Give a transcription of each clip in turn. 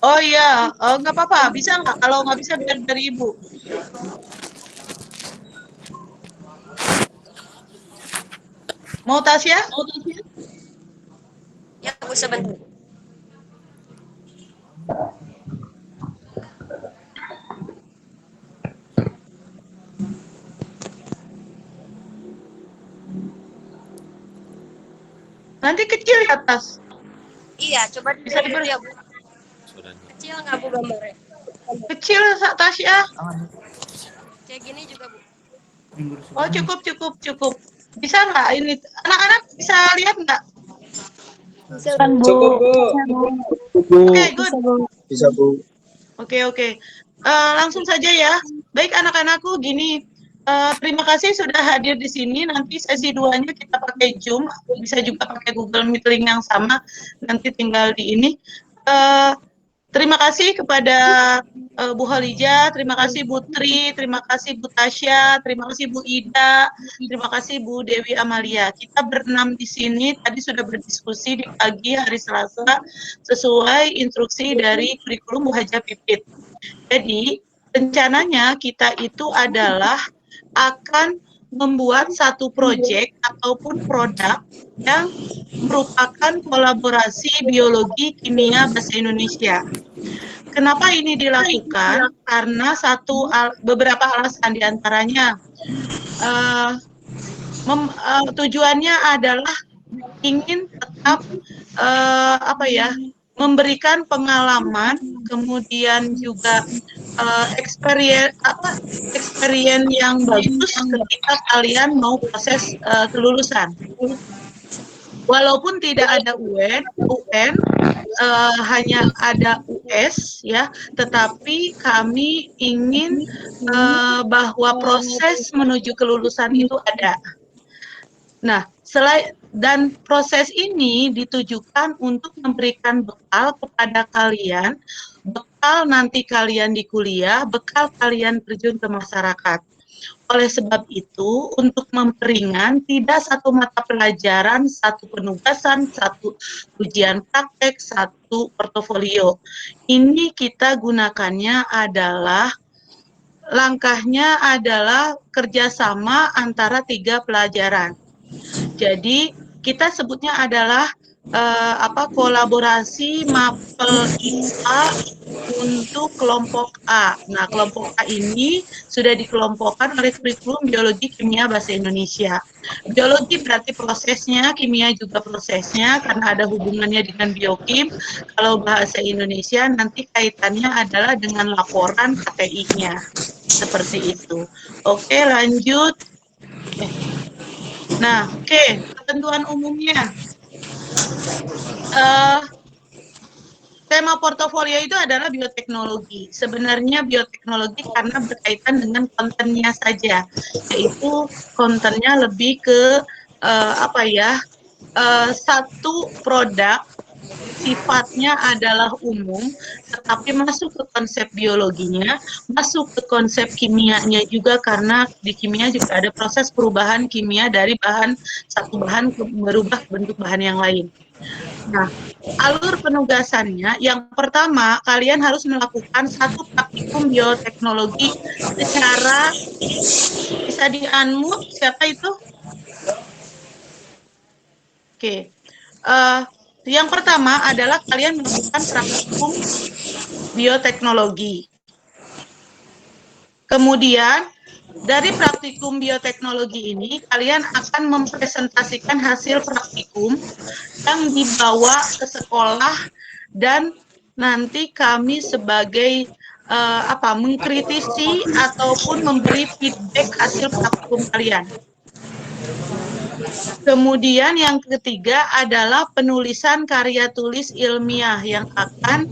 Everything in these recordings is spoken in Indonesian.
Oh iya, nggak apa-apa. Bisa nggak? Kalau nggak bisa biar dari Ibu. Mau Tasya? Ya, Bu, sebentar. Nanti kecil ya, Tas. Iya, coba Bisa dilihat dulu diber ya, Bu. Kecil nggak, Bu, gambarnya? kecil, Tasya. Kayak gini juga, Bu. Oh, cukup, cukup, cukup. Bisa nggak ini? Anak-anak bisa lihat nggak? Bisa, Kan Bu. Bu, Cukup, Bu. bisa Bu, Bu. Oke, good. bisa Bu. Bisa, Bu. Oke, oke. Langsung saja ya. Baik anak-anakku, gini. Terima kasih sudah hadir di sini. Nanti sesi 2-nya kita pakai Zoom, bisa juga pakai Google Meet link yang sama. Nanti tinggal di ini. Eh, Terima kasih kepada Bu Halija, terima kasih Bu Tri, terima kasih Bu Tasya, terima kasih Bu Ida, terima kasih Bu Dewi Amalia. Kita berenam di sini tadi sudah berdiskusi di pagi hari Selasa sesuai instruksi dari kurikulum Bu Haja Pipit. Jadi rencananya kita itu adalah akan membuat satu proyek ataupun produk yang merupakan kolaborasi biologi kimia bahasa Indonesia. Kenapa ini dilakukan? Karena beberapa alasan diantaranya tujuannya adalah ingin tetap apa ya memberikan pengalaman, kemudian juga experience yang bagus ketika kalian mau proses kelulusan. Walaupun tidak ada UN, hanya ada US ya, tetapi kami ingin bahwa proses menuju kelulusan itu ada. Nah, dan proses ini ditujukan untuk memberikan bekal kepada kalian, bekal nanti kalian di kuliah, bekal kalian terjun ke masyarakat. Oleh sebab itu, untuk memperingan, tidak satu mata pelajaran, satu penugasan, satu ujian praktek, satu portofolio. Ini kita gunakannya adalah, langkahnya adalah kerjasama antara 3 pelajaran. Jadi, kita sebutnya adalah kolaborasi mapel IPA untuk kelompok A. Nah, kelompok A ini sudah dikelompokkan oleh kurikulum biologi kimia bahasa Indonesia. Biologi berarti prosesnya, kimia juga prosesnya, karena ada hubungannya dengan biokim. Kalau bahasa Indonesia nanti kaitannya adalah dengan laporan KPI-nya. Seperti itu. Oke, lanjut. Nah, ketentuan umumnya. Tema portofolio itu adalah bioteknologi. Sebenarnya bioteknologi karena berkaitan dengan kontennya saja, yaitu kontennya lebih ke satu produk sifatnya adalah umum, tetapi masuk ke konsep biologinya, masuk ke konsep kimianya juga karena di kimia juga ada proses perubahan kimia dari satu bahan berubah ke bentuk bahan yang lain. Nah, alur penugasannya, yang pertama, kalian harus melakukan satu praktikum bioteknologi secara, bisa di-unmute, siapa itu? Oke. Yang pertama adalah kalian melakukan praktikum bioteknologi. Kemudian, dari praktikum bioteknologi ini, kalian akan mempresentasikan hasil praktikum yang dibawa ke sekolah dan nanti kami sebagai mengkritisi ataupun memberi feedback hasil praktikum kalian. Kemudian yang ketiga adalah penulisan karya tulis ilmiah yang akan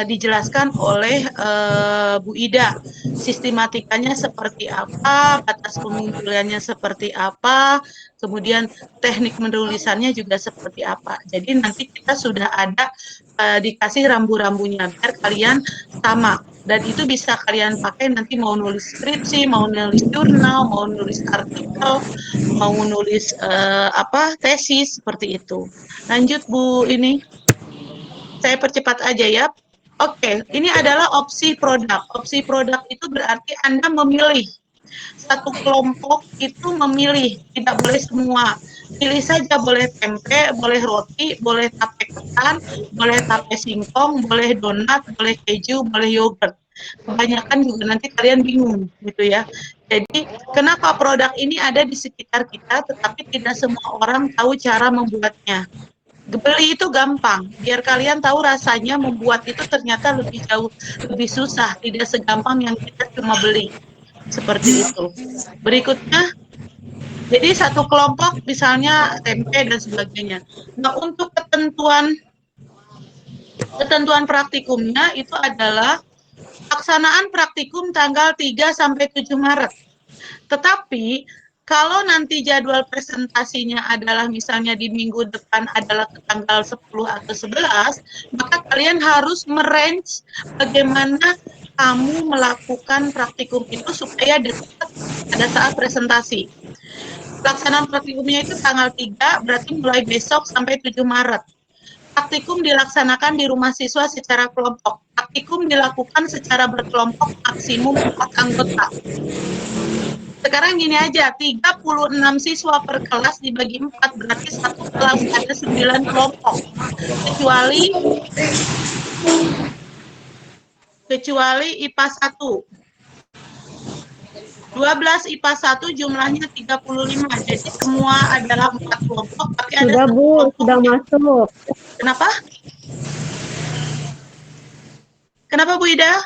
dijelaskan oleh Bu Ida. Sistematikanya seperti apa, batas pengumpulannya seperti apa, kemudian teknik menulisannya juga seperti apa. Jadi nanti kita sudah ada dikasih rambu-rambunya biar kalian sama. Dan itu bisa kalian pakai nanti mau nulis skripsi, mau nulis jurnal, mau nulis artikel, mau nulis tesis seperti itu. Lanjut Bu ini. Saya percepat aja ya. Oke, ini adalah opsi produk. Opsi produk itu berarti Anda memilih. Satu kelompok itu memilih, tidak boleh semua. Pilih saja, boleh tempe, boleh roti, boleh tape ketan, boleh tape singkong, boleh donat, boleh keju, boleh yogurt. Kebanyakan juga nanti kalian bingung gitu ya. Jadi kenapa produk ini ada di sekitar kita tetapi tidak semua orang tahu cara membuatnya. Beli itu gampang, biar kalian tahu rasanya membuat itu ternyata lebih jauh, lebih susah, tidak segampang yang kita cuma beli. Seperti itu. Berikutnya, jadi satu kelompok misalnya tempe dan sebagainya. Nah, untuk ketentuan praktikumnya itu adalah pelaksanaan praktikum tanggal 3 sampai 7 Maret. Tetapi kalau nanti jadwal presentasinya adalah misalnya di minggu depan adalah ke tanggal 10 atau 11, maka kalian harus merange bagaimana kamu melakukan praktikum itu supaya dekat pada saat presentasi. Pelaksanaan praktikumnya itu tanggal 3, berarti mulai besok sampai 7 Maret. Praktikum dilaksanakan di rumah siswa secara kelompok. Praktikum dilakukan secara berkelompok maksimum 4 anggota. Sekarang gini aja, 36 siswa per kelas dibagi 4, berarti satu kelas ada 9 kelompok. Kecuali IPA 1. 12 IPA 1 jumlahnya 35. Jadi semua adalah 4 kelompok, tapi ada Sudah satu Bu, kelompok. sudah masuk. Kenapa? Kenapa Bu Ida?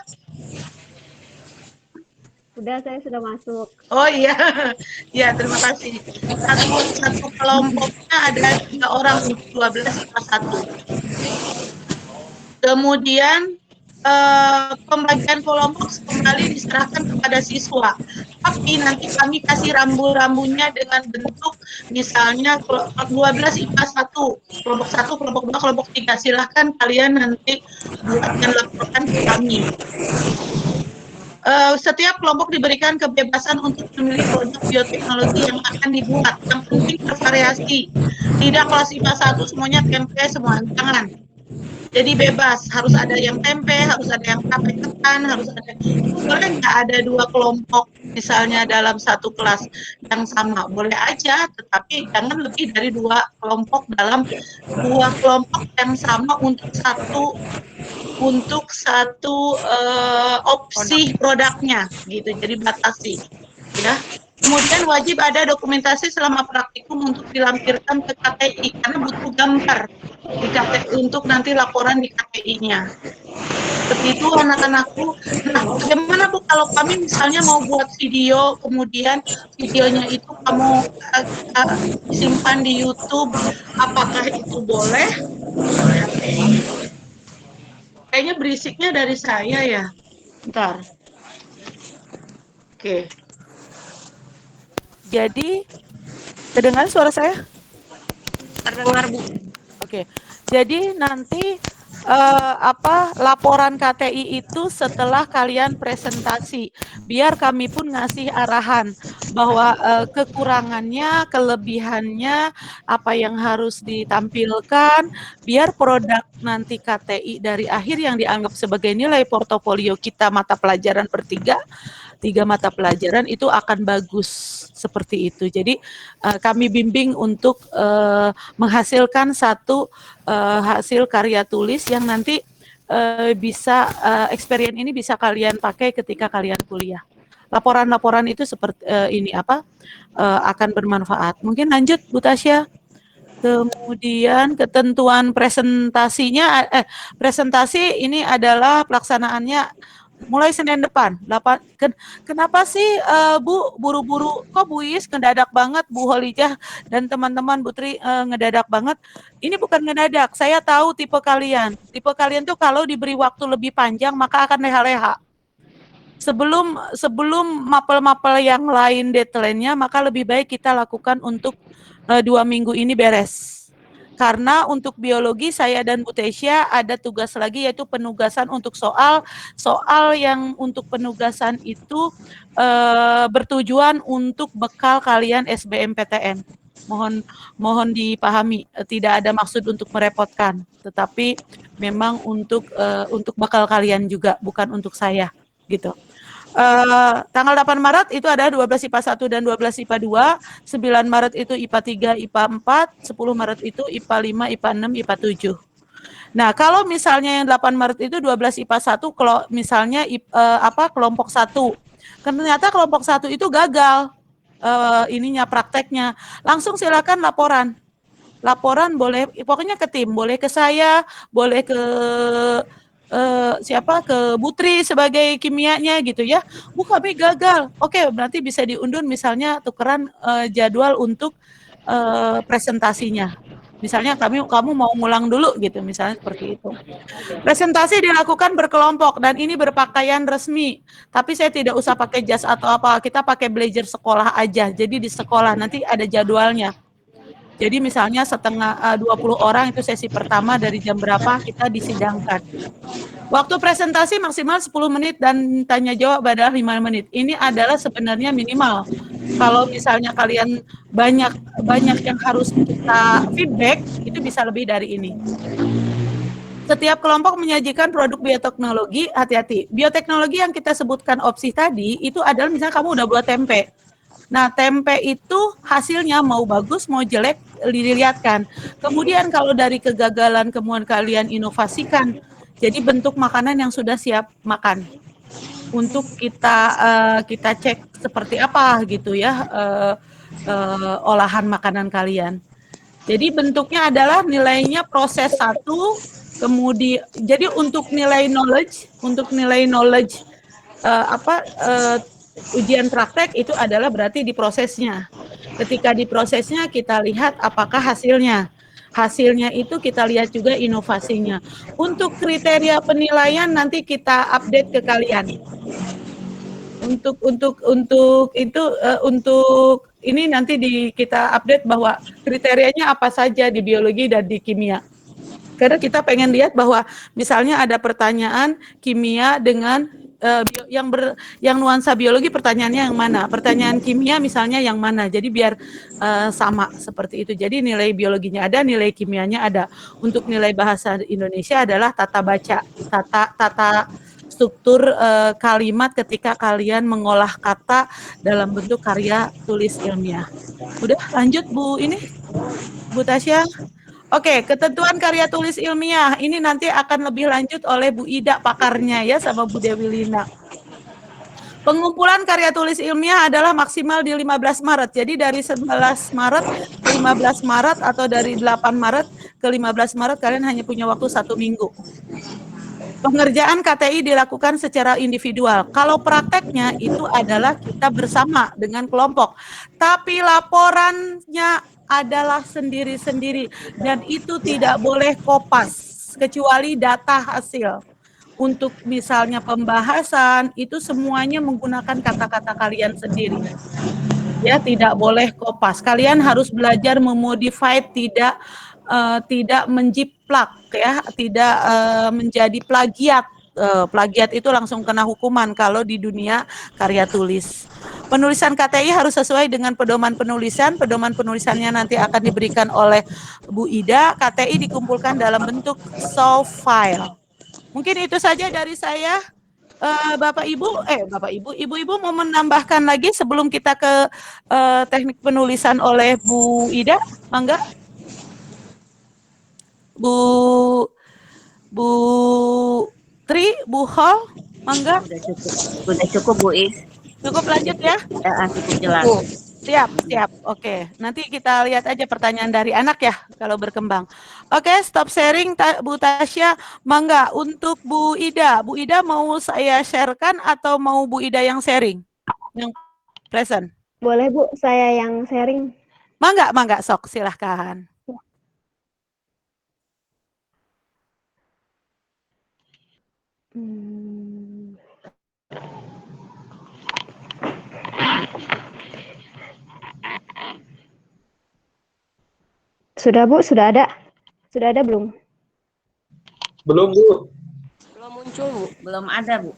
Saya sudah masuk. Oh iya, ya terima kasih. Satu kelompoknya ada 3 orang untuk 12 IPA 1. Kemudian pembagian kelompok kembali diserahkan kepada siswa. Tapi nanti kami kasih rambu-rambunya dengan bentuk misalnya 12 IPA 1, kelompok 1, kelompok 2, kelompok 3. Silahkan kalian nanti buat dan laporkan ke kami. Setiap kelompok diberikan kebebasan untuk memilih produk bioteknologi yang akan dibuat. Yang penting bervariasi. Tidak kelas IPA 1 semuanya tempe semua, jangan. Jadi bebas, harus ada yang tempe, harus ada yang tape ketan, harus ada. Itu boleh nggak ada 2 kelompok misalnya dalam satu kelas yang sama? Boleh aja, tetapi jangan lebih dari 2 kelompok dalam 2 kelompok yang sama untuk satu opsi produknya gitu. Jadi batasi ya. Kemudian wajib ada dokumentasi selama praktikum untuk dilampirkan ke KTI karena butuh gambar di KTI untuk nanti laporan di KTI-nya. Seperti itu anak-anakku. Nah, bagaimana Bu kalau kami misalnya mau buat video, kemudian videonya itu kamu simpan di YouTube, apakah itu boleh? Kayaknya berisiknya dari saya ya. Bentar. Oke. Jadi, terdengar suara saya? Terdengar Bu. Oke. Jadi nanti laporan KTI itu setelah kalian presentasi, biar kami pun ngasih arahan bahwa kekurangannya, kelebihannya, apa yang harus ditampilkan, biar produk nanti KTI dari akhir yang dianggap sebagai nilai portofolio kita mata pelajaran bertiga, 3 mata pelajaran itu akan bagus seperti itu. Jadi kami bimbing untuk menghasilkan satu hasil karya tulis yang nanti bisa experience ini bisa kalian pakai ketika kalian kuliah. Laporan-laporan itu seperti ini akan bermanfaat. Mungkin lanjut Bu Tasya. Kemudian ketentuan presentasinya, presentasi ini adalah pelaksanaannya mulai Senin depan. Kenapa sih Bu buru-buru? Kok Bu Is ngedadak banget, Bu Holijah dan teman-teman Bu Tri ngedadak banget? Ini bukan ngedadak. Saya tahu tipe kalian. Tipe kalian tuh kalau diberi waktu lebih panjang maka akan leha-leha. Sebelum mapel-mapel yang lain deadline-nya, maka lebih baik kita lakukan untuk 2 minggu ini beres. Karena untuk biologi saya dan Bu Tesya ada tugas lagi yaitu penugasan untuk soal yang untuk penugasan itu bertujuan untuk bekal kalian SBMPTN. Mohon dipahami, tidak ada maksud untuk merepotkan, tetapi memang untuk bekal kalian juga, bukan untuk saya, gitu. Tanggal 8 Maret itu ada 12 IPA 1 dan 12 IPA 2, 9 Maret itu IPA 3, IPA 4, 10 Maret itu IPA 5, IPA 6, IPA 7. Nah, kalau misalnya yang 8 Maret itu 12 IPA 1, kalau misalnya kelompok 1. Ternyata kelompok 1 itu gagal ininya prakteknya. Langsung silakan laporan. Laporan boleh pokoknya ke tim, boleh ke saya, boleh ke ke Butri sebagai kimianya gitu ya. Bu, kami gagal. Oke, berarti bisa diundur misalnya tukeran jadwal untuk presentasinya. Misalnya kamu mau ngulang dulu gitu, misalnya seperti itu. Presentasi dilakukan berkelompok dan ini berpakaian resmi. Tapi saya tidak usah pakai jas atau apa, kita pakai blazer sekolah aja. Jadi di sekolah nanti ada jadwalnya. Jadi misalnya 20 orang itu sesi pertama dari jam berapa kita disidangkan. Waktu presentasi maksimal 10 menit dan tanya jawab adalah 5 menit. Ini adalah sebenarnya minimal. Kalau misalnya kalian banyak yang harus kita feedback, itu bisa lebih dari ini. Setiap kelompok menyajikan produk bioteknologi, hati-hati. Bioteknologi yang kita sebutkan opsi tadi, itu adalah misalnya kamu udah buat tempe. Nah, tempe itu hasilnya mau bagus, mau jelek, dilihatkan. Kemudian kalau dari kegagalan, kemudian kalian inovasikan, jadi bentuk makanan yang sudah siap makan. Untuk kita cek seperti apa gitu ya, olahan makanan kalian. Jadi bentuknya adalah nilainya proses 1, kemudian jadi untuk nilai knowledge ujian praktek itu adalah berarti di prosesnya. Ketika di prosesnya kita lihat apakah hasilnya. Hasilnya itu kita lihat juga inovasinya. Untuk kriteria penilaian nanti kita update ke kalian. Untuk ini nanti kita update bahwa kriterianya apa saja di biologi dan di kimia. Karena kita pengen lihat bahwa misalnya ada pertanyaan kimia dengan yang nuansa biologi, pertanyaannya yang mana, pertanyaan kimia misalnya yang mana, jadi biar sama seperti itu. Jadi nilai biologinya ada, nilai kimianya ada. Untuk nilai bahasa Indonesia adalah tata baca, tata struktur kalimat ketika kalian mengolah kata dalam bentuk karya tulis ilmiah. Udah lanjut Bu Tasya. Oke, ketentuan karya tulis ilmiah ini nanti akan lebih lanjut oleh Bu Ida pakarnya ya sama Bu Dewi Lina. Pengumpulan karya tulis ilmiah adalah maksimal di 15 Maret. Jadi dari 11 Maret ke 15 Maret atau dari 8 Maret ke 15 Maret kalian hanya punya waktu 1 minggu. Pengerjaan KTI dilakukan secara individual. Kalau prakteknya itu adalah kita bersama dengan kelompok. Tapi laporannya adalah sendiri-sendiri dan itu tidak boleh kopas kecuali data hasil. Untuk misalnya pembahasan itu semuanya menggunakan kata-kata kalian sendiri. Ya, tidak boleh kopas. Kalian harus belajar memodify, tidak menjiplak ya, tidak menjadi plagiat. Plagiat itu langsung kena hukuman kalau di dunia karya tulis. Penulisan KTI harus sesuai dengan pedoman penulisan. Pedoman penulisannya nanti akan diberikan oleh Bu Ida. KTI dikumpulkan dalam bentuk soft file. Mungkin itu saja dari saya. Bapak Ibu, Ibu-ibu mau menambahkan lagi sebelum kita ke teknik penulisan oleh Bu Ida, mangga. Bu Tri, Bu Hol, mangga. Udah cukup Bu Is. Cukup lanjut ya? Cukup jelas. Siap. Oke, nanti kita lihat aja pertanyaan dari anak ya kalau berkembang. Oke, stop sharing Bu Tasya. Mangga untuk Bu Ida mau saya sharekan atau mau Bu Ida yang sharing? Yang present. Boleh Bu, saya yang sharing. Mangga sok silahkan. Sudah Bu, sudah ada? Sudah ada belum? Belum, Bu. Belum muncul Bu, belum ada Bu.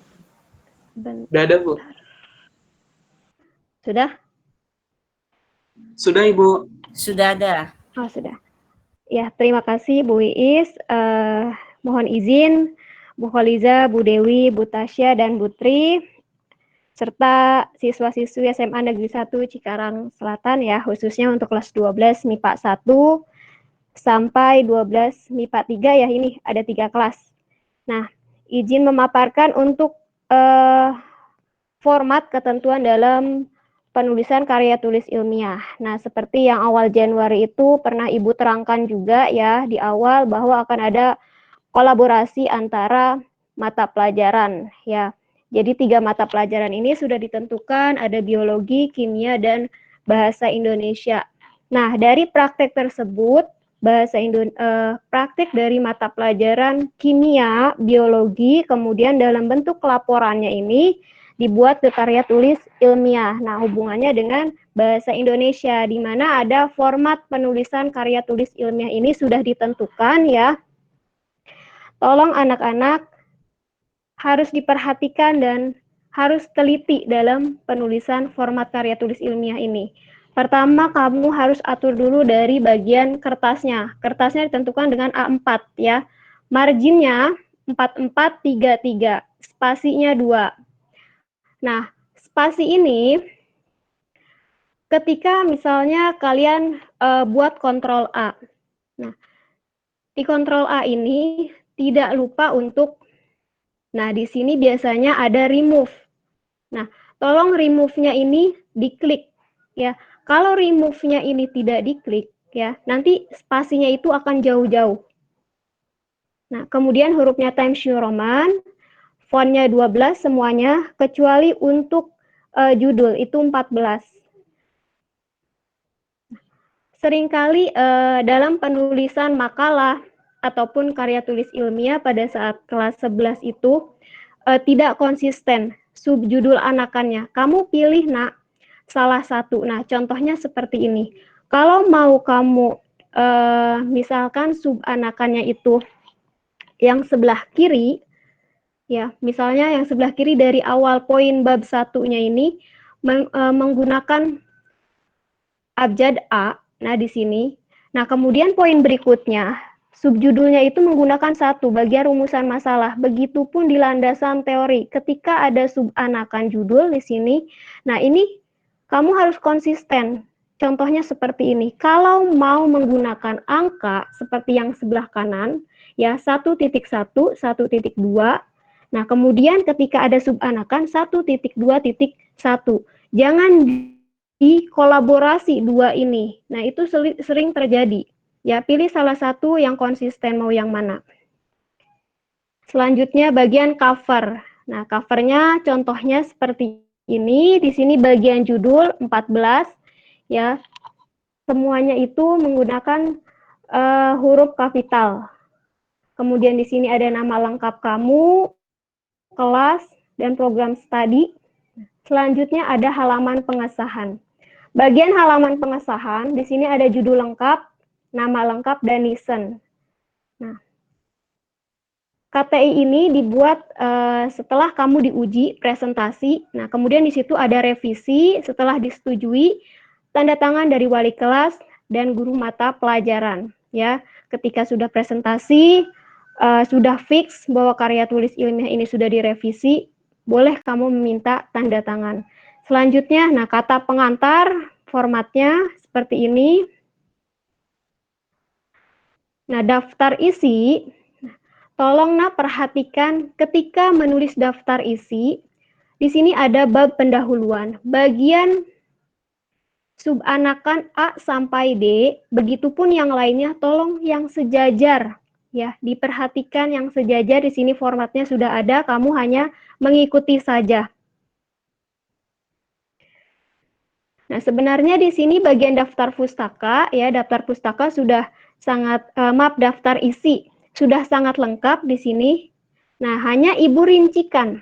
Udah ada, Bu. Sudah? Sudah, Ibu. Sudah ada. Oh, sudah. Ya, terima kasih Bu Iis. Mohon izin Bu Kholiza, Bu Dewi, Bu Tasya, dan Bu Tri, serta siswa-siswi SMA Negeri 1 Cikarang Selatan ya, khususnya untuk kelas 12 MIPA 1 sampai 12 MIPA 3 ya, ini ada 3 kelas. Nah, izin memaparkan untuk format ketentuan dalam penulisan karya tulis ilmiah. Nah, seperti yang awal Januari itu pernah Ibu terangkan juga ya di awal bahwa akan ada kolaborasi antara mata pelajaran ya. Jadi 3 mata pelajaran ini sudah ditentukan, ada biologi, kimia, dan bahasa Indonesia. Nah, dari praktek tersebut, praktek dari mata pelajaran kimia, biologi, kemudian dalam bentuk laporannya ini dibuat ke karya tulis ilmiah. Nah, hubungannya dengan bahasa Indonesia, di mana ada format penulisan karya tulis ilmiah ini sudah ditentukan ya. Tolong anak-anak harus diperhatikan dan harus teliti dalam penulisan format karya tulis ilmiah ini. Pertama, kamu harus atur dulu dari bagian kertasnya. Kertasnya ditentukan dengan A4 ya. Marginnya 4433, spasinya 2. Nah, spasi ini ketika misalnya kalian buat kontrol A. Nah, di kontrol A ini tidak lupa untuk, nah di sini biasanya ada remove. Nah, tolong remove-nya ini diklik ya. Kalau remove-nya ini tidak diklik ya, nanti spasinya itu akan jauh-jauh. Nah, kemudian hurufnya Times New Roman, fontnya 12 semuanya, kecuali untuk judul itu 14. Seringkali dalam penulisan makalah ataupun karya tulis ilmiah pada saat kelas 11 itu tidak konsisten subjudul anakannya. Kamu pilih nak salah satu. Nah, contohnya seperti ini. Kalau mau kamu misalkan subanakannya itu yang sebelah kiri, ya, misalnya yang sebelah kiri dari awal poin bab satunya ini menggunakan abjad A. Nah, di sini. Nah, kemudian poin berikutnya, subjudulnya itu menggunakan satu bagian rumusan masalah. Begitupun di landasan teori. Ketika ada subanakan judul di sini, nah ini kamu harus konsisten. Contohnya seperti ini. Kalau mau menggunakan angka seperti yang sebelah kanan, ya 1.1, 1.2. Nah, kemudian ketika ada subanakan 1.2.1. Jangan di kolaborasi 2 ini. Nah, itu sering terjadi. Ya, pilih salah satu yang konsisten mau yang mana. Selanjutnya bagian cover. Nah, covernya contohnya seperti ini. Di sini bagian judul 14 ya. Semuanya itu menggunakan huruf kapital. Kemudian di sini ada nama lengkap kamu, kelas, dan program studi. Selanjutnya ada halaman pengesahan. Bagian halaman pengesahan, di sini ada judul lengkap, nama lengkap, dan listen. Nah, KTI ini dibuat setelah kamu diuji presentasi. Nah, kemudian di situ ada revisi setelah disetujui, tanda tangan dari wali kelas dan guru mata pelajaran. Ya, ketika sudah presentasi, sudah fix bahwa karya tulis ilmiah ini sudah direvisi, boleh kamu meminta tanda tangan. Selanjutnya, nah kata pengantar formatnya seperti ini. Nah, daftar isi, tolong perhatikan ketika menulis daftar isi, di sini ada bab pendahuluan. Bagian subanakan A sampai D, begitupun yang lainnya tolong yang sejajar. Ya, diperhatikan yang sejajar. Di sini formatnya sudah ada, kamu hanya mengikuti saja. Nah, sebenarnya di sini bagian daftar pustaka, ya, daftar pustaka sudah sangat, daftar isi sudah sangat lengkap di sini. Nah, hanya Ibu rincikan.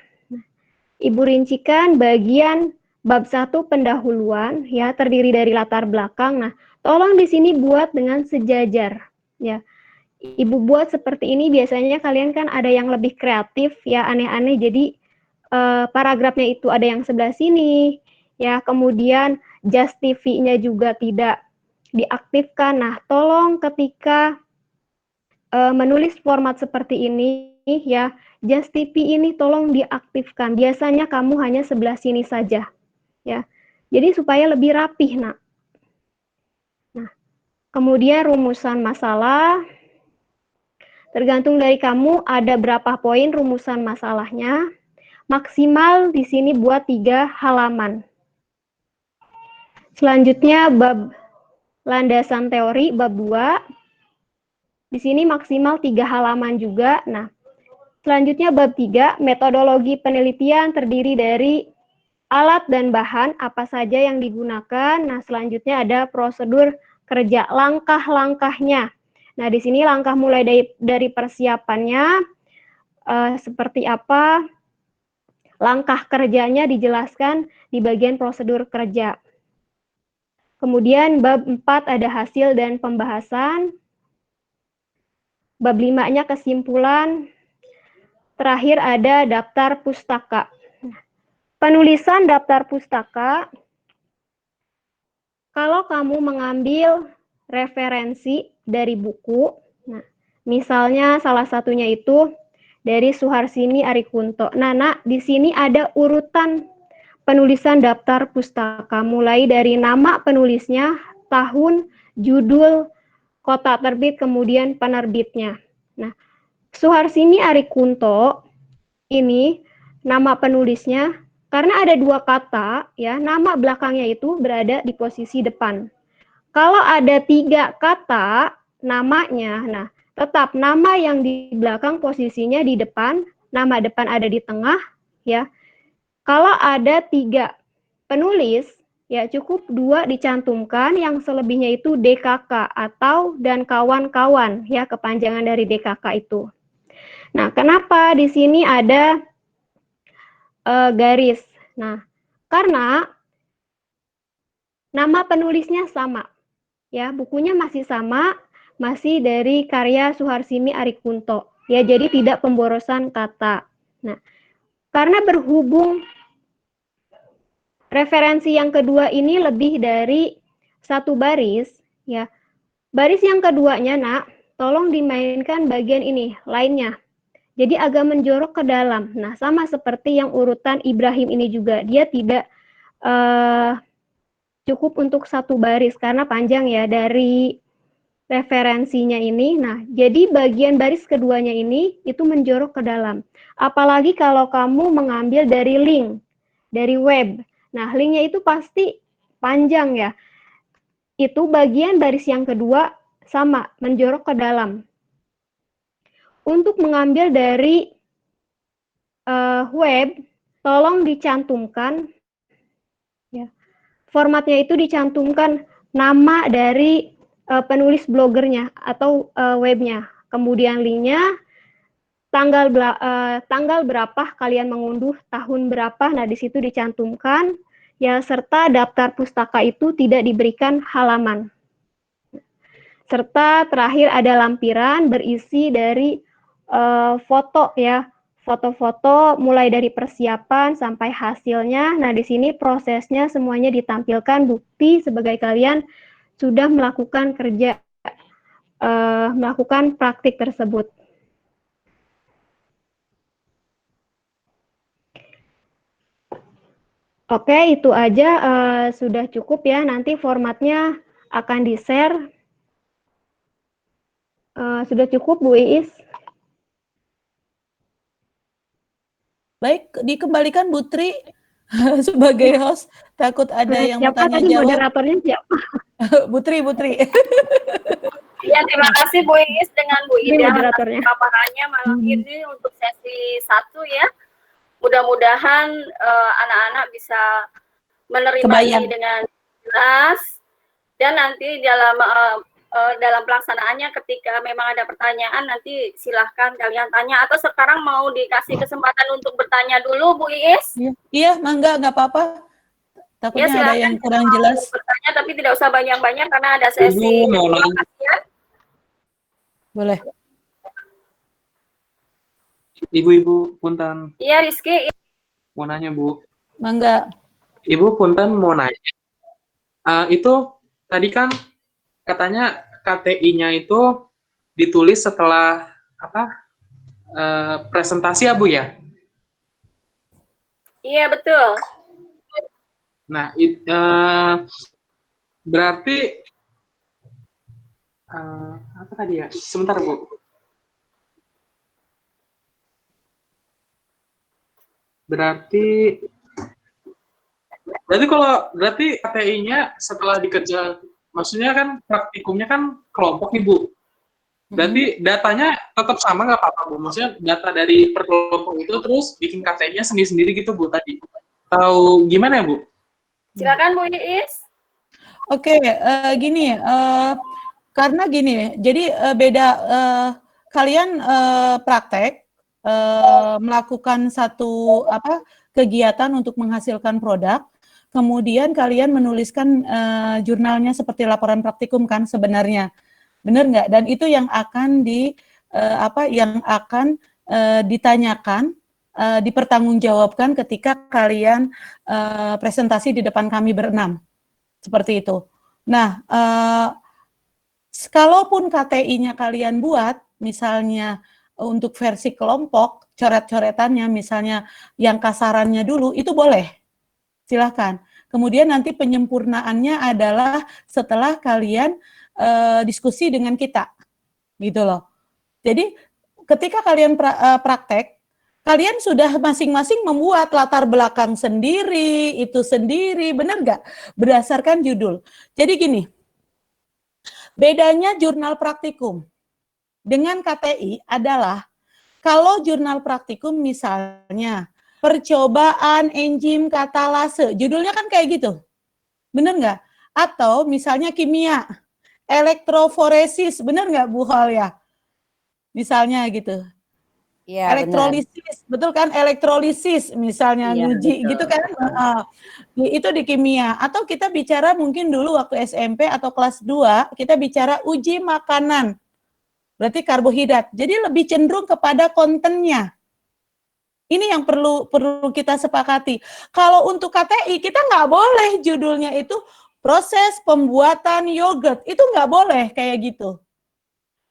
Ibu rincikan bagian bab 1 pendahuluan, ya, terdiri dari latar belakang. Nah, tolong di sini buat dengan sejajar, ya. Ibu buat seperti ini, biasanya kalian kan ada yang lebih kreatif, ya, aneh-aneh, jadi paragrafnya itu ada yang sebelah sini, ya, kemudian Just TV-nya juga tidak diaktifkan. Nah, tolong ketika menulis format seperti ini ya, Just TV ini tolong diaktifkan. Biasanya kamu hanya sebelah sini saja ya. Jadi supaya lebih rapih, Nak. Nah, kemudian rumusan masalah tergantung dari kamu ada berapa poin rumusan masalahnya. Maksimal di sini buat 3 halaman. Selanjutnya bab landasan teori bab 2. Di sini maksimal 3 halaman juga. Nah, selanjutnya bab 3, metodologi penelitian terdiri dari alat dan bahan apa saja yang digunakan. Nah, selanjutnya ada prosedur kerja, langkah-langkahnya. Nah, di sini langkah mulai dari persiapannya, seperti apa, langkah kerjanya dijelaskan di bagian prosedur kerja. Kemudian bab 4 ada hasil dan pembahasan. Bab 5-nya kesimpulan. Terakhir ada daftar pustaka. Penulisan daftar pustaka, kalau kamu mengambil referensi dari buku, nah, misalnya salah satunya itu dari Suharsini Arikunto. Nah, Nak, di sini ada urutan penulisan daftar pustaka, mulai dari nama penulisnya, tahun, judul, kota terbit, kemudian penerbitnya. Nah, Suharsini Arikunto ini nama penulisnya karena ada 2 kata ya, nama belakangnya itu berada di posisi depan. Kalau ada 3 kata namanya, nah tetap nama yang di belakang posisinya di depan, nama depan ada di tengah ya. Kalau ada 3 penulis ya cukup 2 dicantumkan, yang selebihnya itu DKK atau dan kawan-kawan ya, kepanjangan dari DKK itu. Nah, kenapa di sini ada garis? Nah, karena nama penulisnya sama ya, bukunya masih sama, masih dari karya Suharsini Arikunto ya, jadi tidak pemborosan kata. Nah, karena berhubung referensi yang kedua ini lebih dari 1 baris ya, baris yang keduanya, Nak, tolong dimainkan bagian ini lainnya, jadi agak menjorok ke dalam. Nah, sama seperti yang urutan Ibrahim ini juga, dia tidak cukup untuk 1 baris karena panjang ya dari referensinya ini. Nah, jadi bagian baris keduanya ini itu menjorok ke dalam. Apalagi kalau kamu mengambil dari link, dari web. Nah, linknya itu pasti panjang ya. Itu bagian baris yang kedua sama, menjorok ke dalam. Untuk mengambil dari web, tolong dicantumkan ya. Formatnya itu dicantumkan nama dari penulis blogernya atau webnya, kemudian linknya, tanggal berapa kalian mengunduh, tahun berapa, nah di situ dicantumkan ya, serta daftar pustaka itu tidak diberikan halaman. Serta terakhir ada lampiran berisi dari foto ya, foto-foto mulai dari persiapan sampai hasilnya. Nah, di sini prosesnya semuanya ditampilkan, bukti sebagai kalian sudah melakukan kerja, melakukan praktik tersebut. Oke, itu aja sudah cukup ya. Nanti formatnya akan di-share. Sudah cukup, Bu Iis? Baik, dikembalikan Bu Tri sebagai host. Takut ada yang mau Siapa tanya tadi jawab. moderatornya siapa? Bu Tri. Ya, terima kasih Bu Iis dengan Bu Ini Ida atas moderatornya. paparannya malam ini untuk sesi 1 ya. Mudah-mudahan anak-anak bisa menerima Kebayang. ini dengan jelas, dan nanti dalam pelaksanaannya ketika memang ada pertanyaan nanti silahkan kalian tanya, atau sekarang mau dikasih kesempatan untuk bertanya dulu Bu Iis? Iya, mangga, nggak apa-apa. Takutnya Ya, ada yang kurang jelas. bertanya tapi tidak usah banyak-banyak karena ada sesi Ibu mau nanya. ya. Boleh. Ibu-ibu punten Iya, Rizky. mau nanya, Bu. Mangga. Ibu punten mau nanya. Itu tadi kan katanya KTI-nya itu ditulis setelah presentasi ya Bu ya? Iya, betul. Nah, berarti apa tadi ya? Sebentar Bu. Berarti kalau KTI-nya setelah dikerja, maksudnya kan praktikumnya kan kelompok nih Bu. Berarti datanya tetap sama nggak apa-apa Bu? Maksudnya data dari per kelompok itu terus bikin KTI-nya sendiri-sendiri gitu Bu tadi? Atau gimana ya Bu? Silakan Bu Iis. Oke, gini, karena gini, jadi beda kalian praktek melakukan satu kegiatan untuk menghasilkan produk, kemudian kalian menuliskan jurnalnya seperti laporan praktikum kan sebenarnya, benar nggak? Dan itu yang akan ditanyakan, dipertanggungjawabkan ketika kalian presentasi di depan kami berenam. Seperti itu. Nah, kalaupun KTI-nya kalian buat, misalnya untuk versi kelompok, coret-coretannya, misalnya yang kasarannya dulu, itu boleh. Silahkan. Kemudian nanti penyempurnaannya adalah setelah kalian diskusi dengan kita. Gitu loh. Jadi, ketika kalian praktek, kalian sudah masing-masing membuat latar belakang sendiri, itu sendiri, benar nggak? Berdasarkan judul. Jadi gini, bedanya jurnal praktikum dengan KTI adalah kalau jurnal praktikum misalnya percobaan enzim katalase, judulnya kan kayak gitu, benar nggak? Atau misalnya kimia, elektroforesis, benar nggak Bu Hol ya? Misalnya gitu. Ya, Elektrolisis, betul kan? Elektrolisis misalnya Iya, nguji betul. gitu kan? Itu di kimia. Atau kita bicara mungkin dulu waktu SMP atau kelas 2, kita bicara uji makanan. Berarti karbohidrat. Jadi lebih cenderung kepada kontennya. Ini yang perlu kita sepakati. Kalau untuk KTI, kita nggak boleh judulnya itu proses pembuatan yogurt. Itu nggak boleh kayak gitu.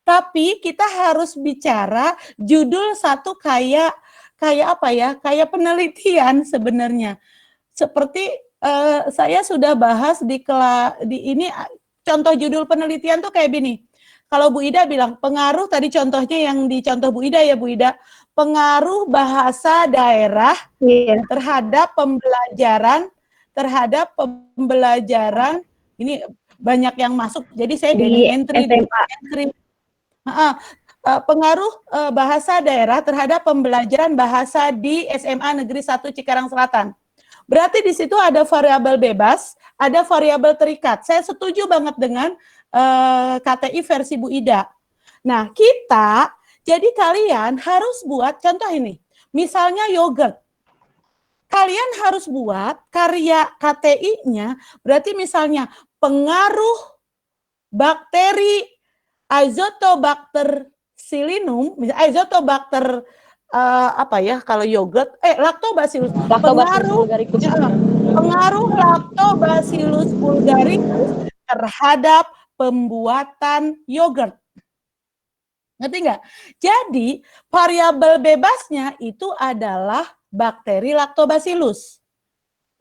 Tapi kita harus bicara judul satu kayak apa ya? Kayak penelitian sebenarnya. Seperti saya sudah bahas di ini contoh judul penelitian tuh kayak gini. Kalau Bu Ida bilang pengaruh tadi contohnya yang dicontoh Bu Ida ya Bu Ida, pengaruh bahasa daerah terhadap pembelajaran ini banyak yang masuk. Jadi saya Di entry pengaruh bahasa daerah terhadap pembelajaran bahasa di SMA Negeri 1 Cikarang Selatan. Berarti di situ ada variabel bebas, ada variabel terikat. Saya setuju banget dengan KTI versi Bu Ida. Nah, jadi kalian harus buat contoh ini. Misalnya yogurt. Kalian harus buat karya KTI-nya, berarti misalnya pengaruh bakteri Azotobacter silinum, Azotobacter kalau yogurt, Lactobacillus, pengaruh Lactobacillus bulgaricus terhadap pembuatan yogurt. Ngerti nggak? Jadi variabel bebasnya itu adalah bakteri Lactobacillus.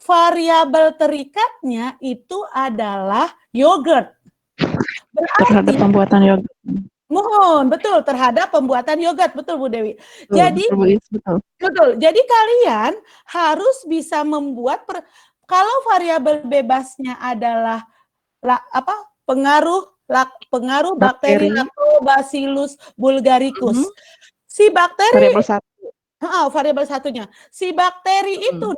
Variabel terikatnya itu adalah yogurt. Terhadap pembuatan yogurt. Betul, terhadap pembuatan yogurt, betul Bu Dewi. Jadi betul. Jadi kalian harus bisa membuat kalau variabel bebasnya adalah pengaruh bakteri Lactobacillus bulgaricus. Si bakteri variabel satunya. Si bakteri itu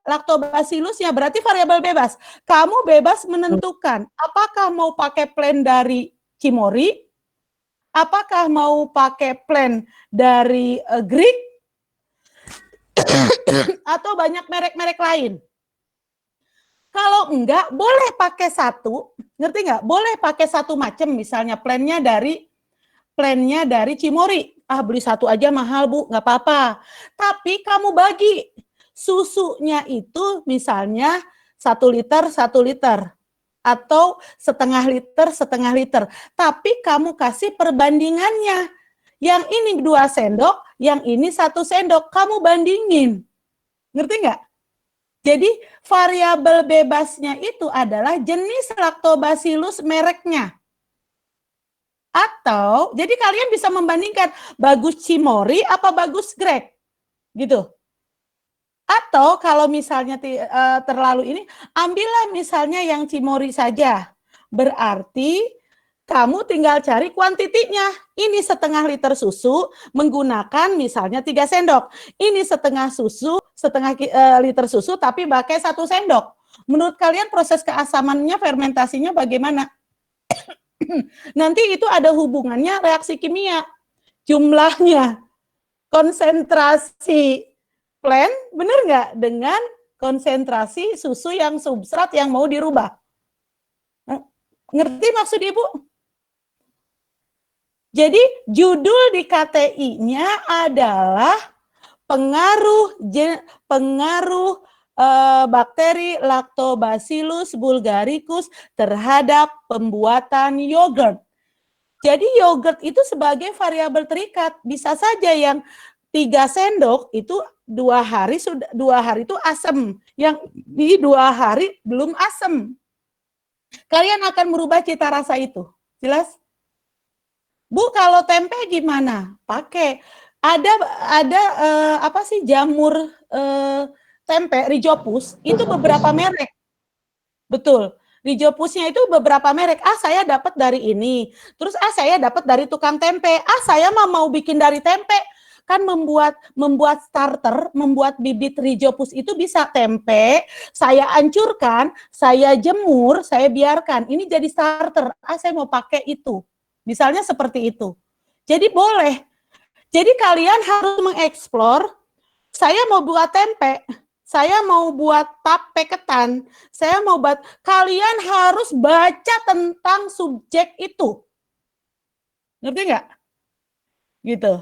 Lactobacillus-nya berarti variabel bebas. Kamu bebas menentukan apakah mau pakai plan dari Cimori, apakah mau pakai plan dari Greek, atau banyak merek-merek lain. Kalau enggak, boleh pakai satu, ngerti nggak? Boleh pakai satu macam, misalnya plannya dari Cimori. Beli satu aja mahal Bu, nggak apa-apa. Tapi kamu bagi. Susunya itu misalnya 1 liter. atau setengah liter, tapi kamu kasih perbandingannya. Yang ini 2 sendok, yang ini 1 sendok, kamu bandingin. Ngerti nggak? Jadi variabel bebasnya itu adalah jenis Lactobacillus mereknya. Atau, jadi kalian bisa membandingkan bagus Cimori apa bagus Greg, gitu. Atau kalau misalnya terlalu ini, ambillah misalnya yang Cimori saja. Berarti kamu tinggal cari kuantitinya. Ini setengah liter susu menggunakan misalnya 3 sendok. Ini setengah liter susu tapi pakai 1 sendok. Menurut kalian proses keasamannya, fermentasinya bagaimana? Nanti itu ada hubungannya reaksi kimia. Jumlahnya, konsentrasi plant, benar nggak? Dengan konsentrasi susu yang substrat yang mau dirubah. Ngerti maksud Ibu? Jadi judul di KTI-nya adalah pengaruh bakteri Lactobacillus bulgaricus terhadap pembuatan yogurt. Jadi yogurt itu sebagai variabel terikat. Bisa saja yang 3 sendok itu 2 hari itu asam, yang di 2 hari belum asam. Kalian akan merubah cita rasa itu. Jelas? Bu, kalau tempe gimana? Pakai ada jamur tempe Rhizopus itu beberapa merek. Betul. Rhizopusnya itu beberapa merek. Saya dapat dari ini. Terus saya dapat dari tukang tempe. Saya mau bikin dari tempe. Kan membuat starter, membuat bibit Rhizopus itu bisa tempe, saya hancurkan, saya jemur, saya biarkan. Ini jadi starter. Saya mau pakai itu. Misalnya seperti itu. Jadi boleh. Jadi kalian harus mengeksplor, saya mau buat tempe, saya mau buat tape ketan, saya mau buat, kalian harus baca tentang subjek itu. Ngerti nggak? Gitu.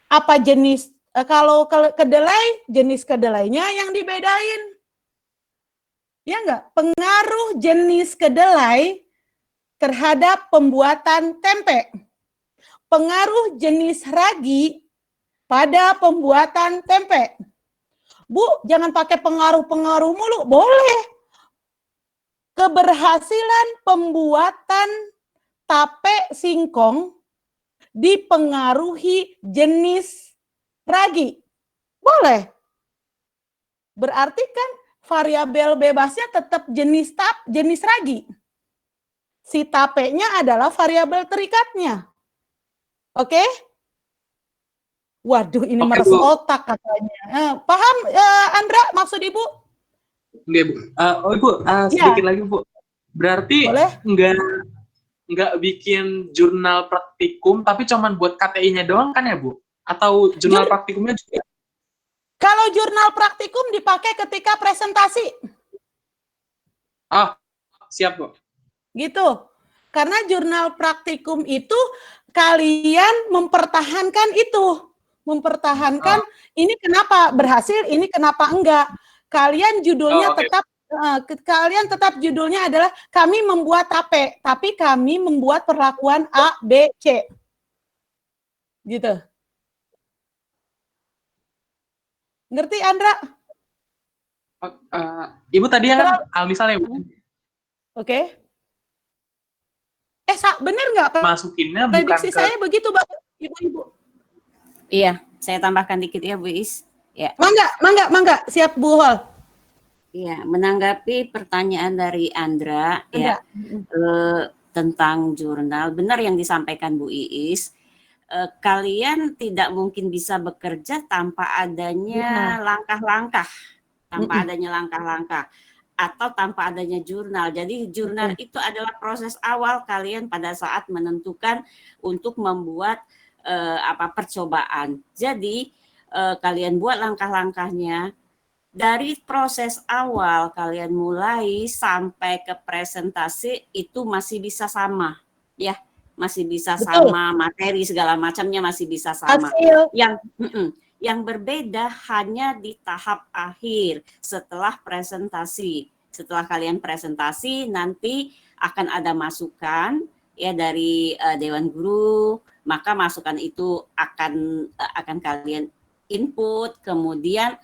Apa jenis, kalau kedelai, jenis kedelainya yang dibedain. Ya nggak? Pengaruh jenis kedelai terhadap pembuatan tempe. Pengaruh jenis ragi pada pembuatan tempe. Bu, jangan pakai pengaruh-pengaruh mulu. Boleh. Keberhasilan pembuatan tape singkong dipengaruhi jenis ragi. Boleh. Berarti kan variabel bebasnya tetap jenis ragi. Si tapenya adalah variabel terikatnya. Oke? Waduh, ini meres otak katanya. Paham, Andra, maksud Ibu? Enggak, Bu. Ibu, sedikit lagi, Bu. Berarti nggak bikin jurnal praktikum, tapi cuman buat KTI-nya doang kan ya, Bu? Atau jurnal praktikumnya juga? Kalau jurnal praktikum dipakai ketika presentasi. Siap, Bu. Gitu. Karena jurnal praktikum itu kalian mempertahankan itu. Mempertahankan ini kenapa berhasil, ini kenapa enggak. Kalian judulnya kalian tetap judulnya adalah kami membuat tape, tapi kami membuat perlakuan A, B, C. Gitu. Ngerti, Andra? Ibu tadi kan misalnya, Bu. Oke. Bener nggak? Masukinnya prediksi bukan saya begitu, Ibu-ibu. Iya, saya tambahkan dikit ya, Bu Is. Ya. Mangga, siap Bu Hol. Iya, menanggapi pertanyaan dari Andra. Ya, tentang jurnal, benar yang disampaikan Bu Iis. Kalian tidak mungkin bisa bekerja tanpa adanya langkah-langkah, atau tanpa adanya jurnal. Jadi jurnal itu adalah proses awal kalian pada saat menentukan untuk membuat percobaan. Jadi kalian buat langkah-langkahnya dari proses awal kalian mulai sampai ke presentasi itu masih bisa sama, ya, masih bisa sama, materi segala macamnya masih bisa sama. Yang berbeda hanya di tahap akhir setelah presentasi. setelah kalian presentasi nanti akan ada masukan ya dari Dewan Guru, maka masukan itu akan kalian input, kemudian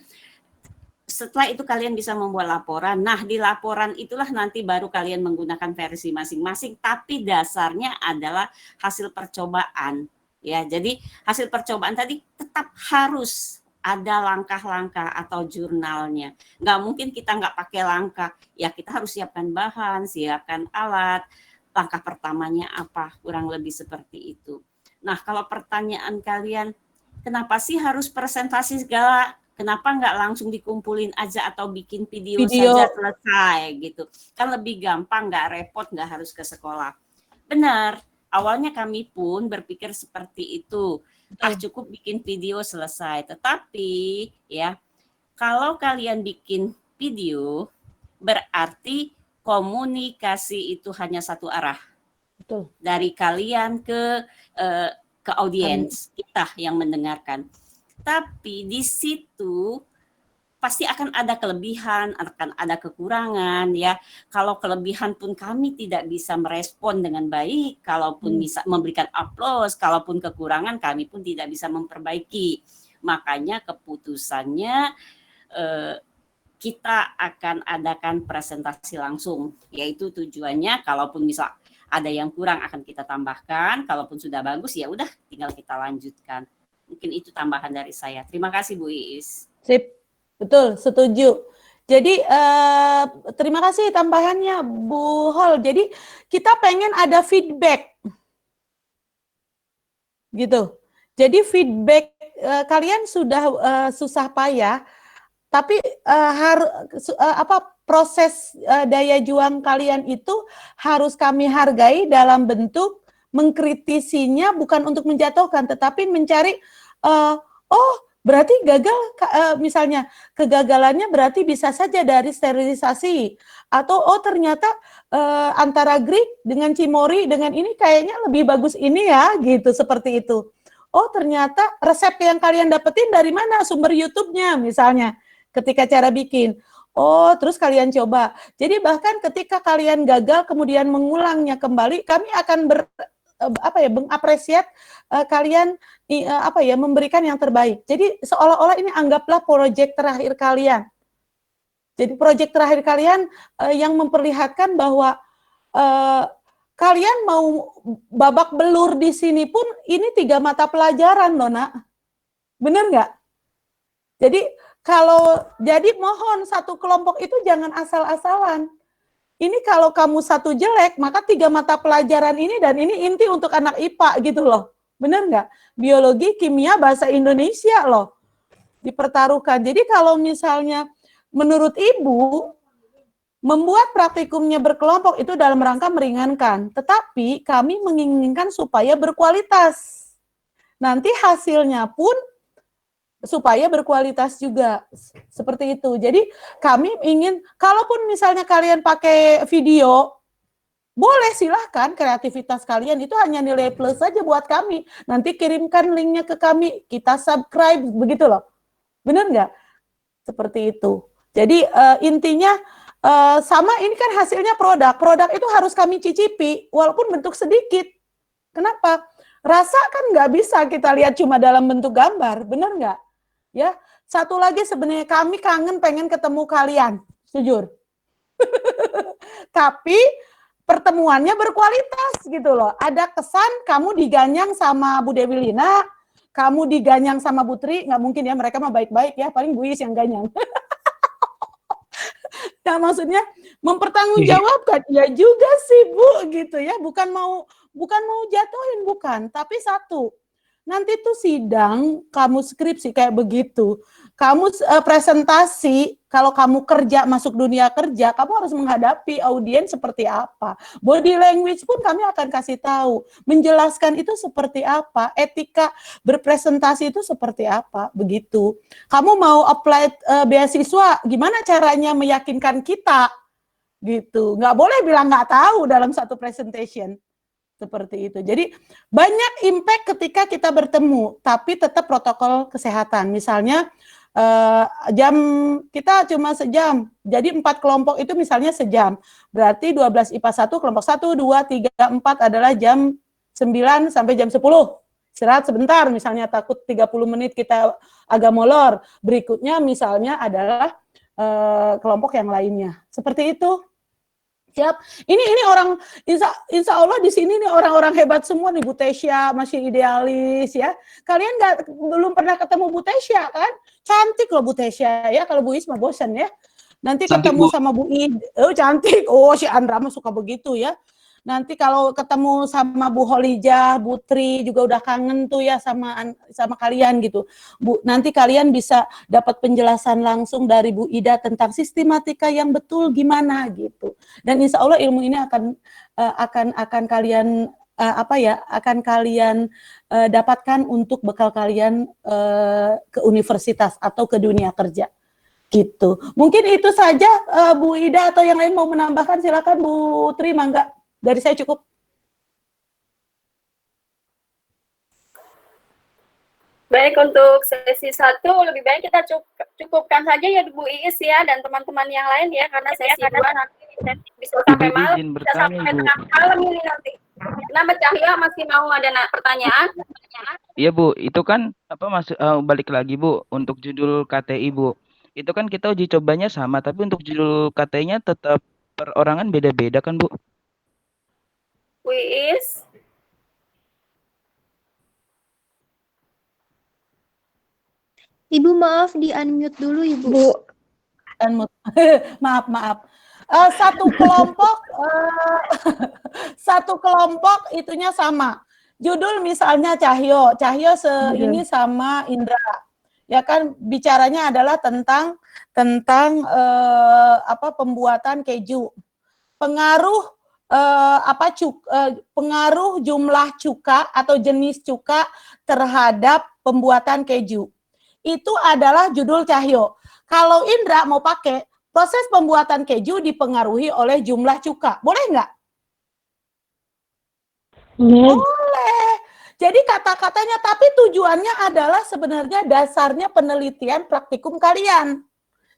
setelah itu kalian bisa membuat laporan. Nah, di laporan itulah nanti baru kalian menggunakan versi masing-masing, tapi dasarnya adalah hasil percobaan. Ya, jadi hasil percobaan tadi tetap harus ada langkah-langkah atau jurnalnya. Nggak mungkin kita nggak pakai langkah. Ya, kita harus siapkan bahan, siapkan alat. Langkah pertamanya apa? Kurang lebih seperti itu. Nah, kalau pertanyaan kalian, kenapa sih harus presentasi segala? Kenapa nggak langsung dikumpulin aja atau bikin video saja selesai gitu? Kan lebih gampang, nggak repot, nggak harus ke sekolah. Benar, awalnya kami pun berpikir seperti itu. Cukup bikin video selesai. Tetapi ya, kalau kalian bikin video, berarti komunikasi itu hanya satu arah. Betul. Dari kalian ke audiens kita yang mendengarkan. Tapi di situ pasti akan ada kelebihan, akan ada kekurangan ya. Kalau kelebihan pun kami tidak bisa merespon dengan baik, kalaupun bisa memberikan aplaus, kalaupun kekurangan kami pun tidak bisa memperbaiki. Makanya keputusannya kita akan adakan presentasi langsung, yaitu tujuannya kalaupun misal ada yang kurang akan kita tambahkan, kalaupun sudah bagus ya udah tinggal kita lanjutkan. Mungkin itu tambahan dari saya. Terima kasih Bu Iis. Sip, betul, setuju. Jadi terima kasih tambahannya Bu Hol. Jadi kita pengen ada feedback, gitu. Jadi feedback kalian sudah susah payah, tapi proses daya juang kalian itu harus kami hargai dalam bentuk mengkritisinya bukan untuk menjatuhkan, tetapi mencari berarti gagal, misalnya kegagalannya berarti bisa saja dari sterilisasi, atau ternyata antara Greek dengan Cimory dengan ini kayaknya lebih bagus ini ya, gitu, seperti itu. Ternyata resep yang kalian dapetin dari mana, sumber YouTube-nya misalnya, ketika cara bikin. Terus kalian coba. Jadi bahkan ketika kalian gagal kemudian mengulangnya kembali, kami akan mengapresiat kalian memberikan yang terbaik. Jadi seolah-olah ini anggaplah proyek terakhir kalian. Jadi proyek terakhir kalian yang memperlihatkan bahwa kalian mau babak belur di sini pun ini 3 mata pelajaran loh, Nak. Bener nggak? Jadi mohon satu kelompok itu jangan asal-asalan. Ini kalau kamu satu jelek, maka 3 mata pelajaran ini dan ini inti untuk anak IPA gitu loh. Benar nggak? Biologi, kimia, bahasa Indonesia loh. Dipertaruhkan. Jadi kalau misalnya menurut Ibu, membuat praktikumnya berkelompok itu dalam rangka meringankan. Tetapi kami menginginkan supaya berkualitas. Nanti hasilnya pun supaya berkualitas juga, seperti itu. Jadi kami ingin, kalaupun misalnya kalian pakai video, boleh silahkan, kreativitas kalian itu hanya nilai plus saja buat kami. Nanti kirimkan linknya ke kami, kita subscribe, begitu loh. Benar nggak? Seperti itu. Jadi intinya sama, ini kan hasilnya produk. Produk itu harus kami cicipi, walaupun bentuk sedikit. Kenapa? Rasa kan nggak bisa kita lihat cuma dalam bentuk gambar, benar nggak? Ya, satu lagi sebenarnya kami kangen pengen ketemu kalian, jujur. Tapi pertemuannya berkualitas gitu loh. Ada kesan kamu diganyang sama Bu Dewi Lina, kamu diganyang sama Bu Tri, nggak mungkin ya, mereka mah baik-baik ya, paling Bu Is yang ganyang. Nah, maksudnya mempertanggungjawabkan, ya juga sih Bu gitu ya, bukan mau jatuhin, bukan, tapi satu. Nanti tuh sidang, kamu skripsi kayak begitu, kamu presentasi, kalau kamu kerja, masuk dunia kerja, kamu harus menghadapi audiens seperti apa. Body language pun kami akan kasih tahu, menjelaskan itu seperti apa, etika berpresentasi itu seperti apa, begitu. Kamu mau apply beasiswa, gimana caranya meyakinkan kita, gitu. Nggak boleh bilang nggak tahu dalam satu presentation. Seperti itu. Jadi banyak impact ketika kita bertemu, tapi tetap protokol kesehatan. Misalnya Jam kita cuma sejam. Jadi 4 kelompok itu misalnya sejam. Berarti 12 IPA 1 kelompok 1, 2, 3, 4 adalah jam 9 sampai jam 10. Istirahat sebentar misalnya takut 30 menit kita agak molor. Berikutnya misalnya adalah kelompok yang lainnya. Seperti itu. Siap. Ini orang insya Allah di sini nih orang-orang hebat semua nih. Bu Tesya masih idealis ya. Kalian belum pernah ketemu Bu Tesya kan? Cantik loh Bu Tesya ya. Kalau Bu Isma bosan ya. Nanti Cantik, ketemu Bu. sama Bu Id. Oh cantik. Oh si Andra mah suka begitu ya. Nanti kalau ketemu sama Bu Holijah, Bu Tri juga udah kangen tuh ya sama kalian gitu. Bu, nanti kalian bisa dapat penjelasan langsung dari Bu Ida tentang sistematika yang betul gimana gitu. Dan insya Allah ilmu ini akan kalian akan kalian dapatkan untuk bekal kalian ke universitas atau ke dunia kerja gitu. Mungkin itu saja Bu Ida atau yang lain mau menambahkan silakan Bu Tri, mangga. Dari saya cukup. Baik, untuk sesi 1 lebih baik kita cukupkan saja ya Bu Iis ya dan teman-teman yang lain ya, karena sesi 2 nanti bisa sampai malam, bisa sampai tengah malam ini nanti. Kenapa Cahya masih mau ada pertanyaan? Iya Bu, itu kan balik lagi Bu untuk judul KTI Bu. Itu kan kita uji cobanya sama, tapi untuk judul KTI-nya tetap perorangan beda-beda kan Bu? Bu Iis. Ibu maaf di unmute dulu Ibu. Bu, maaf. Satu kelompok itunya sama. Judul misalnya Cahyo ini sama Indra. Ya kan bicaranya adalah tentang pembuatan keju. Pengaruh jumlah cuka atau jenis cuka terhadap pembuatan keju. Itu adalah judul Cahyo. Kalau Indra mau pakai proses pembuatan keju dipengaruhi oleh jumlah cuka. Boleh nggak? Boleh. Jadi kata-katanya, tapi tujuannya adalah sebenarnya dasarnya penelitian praktikum kalian.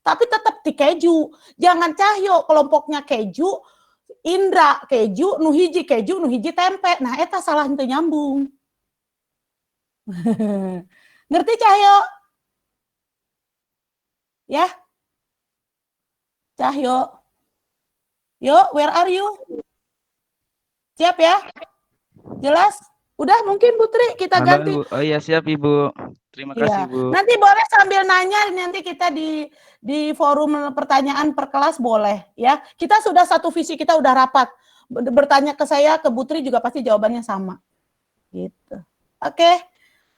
Tapi tetap di keju. Jangan Cahyo, kelompoknya keju, Indra keju, nuhiji keju, nuhiji tempe. Nah, eta salah henteu nyambung. Ngerti Cahyo? Ya? Cahyo. Yo, where are you? Siap ya? Jelas? Udah mungkin Putri kita Halo, ganti. Bu. Oh iya siap Ibu. Terima kasih Ya. Bu. Nanti boleh sambil nanya, nanti kita di forum pertanyaan per kelas boleh ya. Kita sudah satu visi, kita udah rapat. Bertanya ke saya, ke Putri juga pasti jawabannya sama. Gitu. Oke.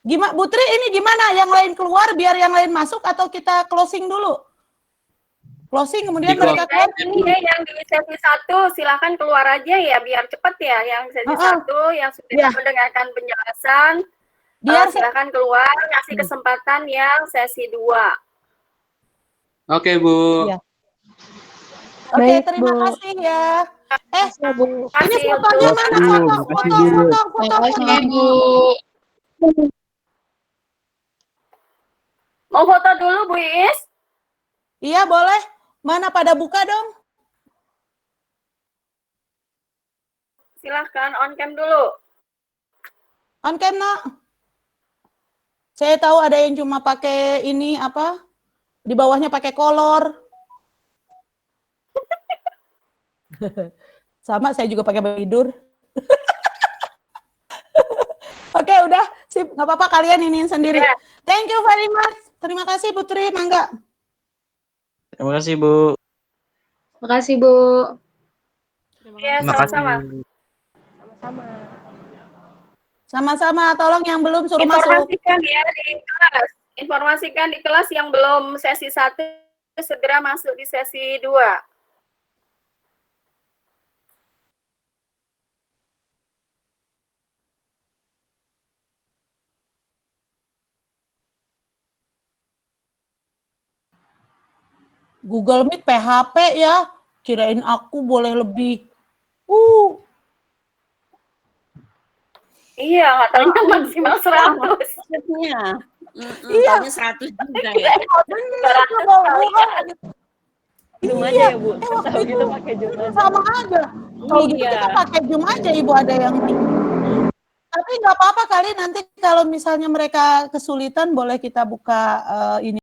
Gimana Putri ini gimana? Yang lain keluar biar yang lain masuk atau kita closing dulu? Closing kemudian mereka keluar. Ini yang di sesi 1 silakan keluar aja ya biar cepat ya. Yang sesi 1 yang sudah mendengarkan penjelasan Biar silakan keluar, kasih kesempatan yang sesi 2. Oke, Bu. Ya. Oke, terima kasih ya. Ini fotonya mana? Foto. Mau foto dulu Bu Iis? Iya, boleh. Mana pada buka dong? Silahkan on cam dulu. On cam, Nak. Saya tahu ada yang cuma pakai ini apa? Di bawahnya pakai kolor. Sama, saya juga pakai baju tidur. Oke, udah. Sip, nggak apa-apa kalian iniin sendiri. Thank you very much. Terima kasih Putri, mangga. Terima kasih Bu. Terima kasih Bu. Iya, sama-sama. Sama-sama, tolong yang belum suruh masuk. Informasikan ya di kelas. Informasikan di kelas yang belum sesi 1 segera masuk di sesi 2. Google Meet PHP ya. Kirain aku boleh lebih. Iya, katanya maksimal 100. Iya. Taunya 100 juga Iya, ya. bener coba Bu. Zoom aja Iya, ya Bu. waktu Tahu itu gitu pakai Zoom aja. sama aja. Kalau gitu Iya. kita pakai Zoom aja Ibu, ada yang tapi nggak apa-apa kali nanti kalau misalnya mereka kesulitan boleh kita buka ini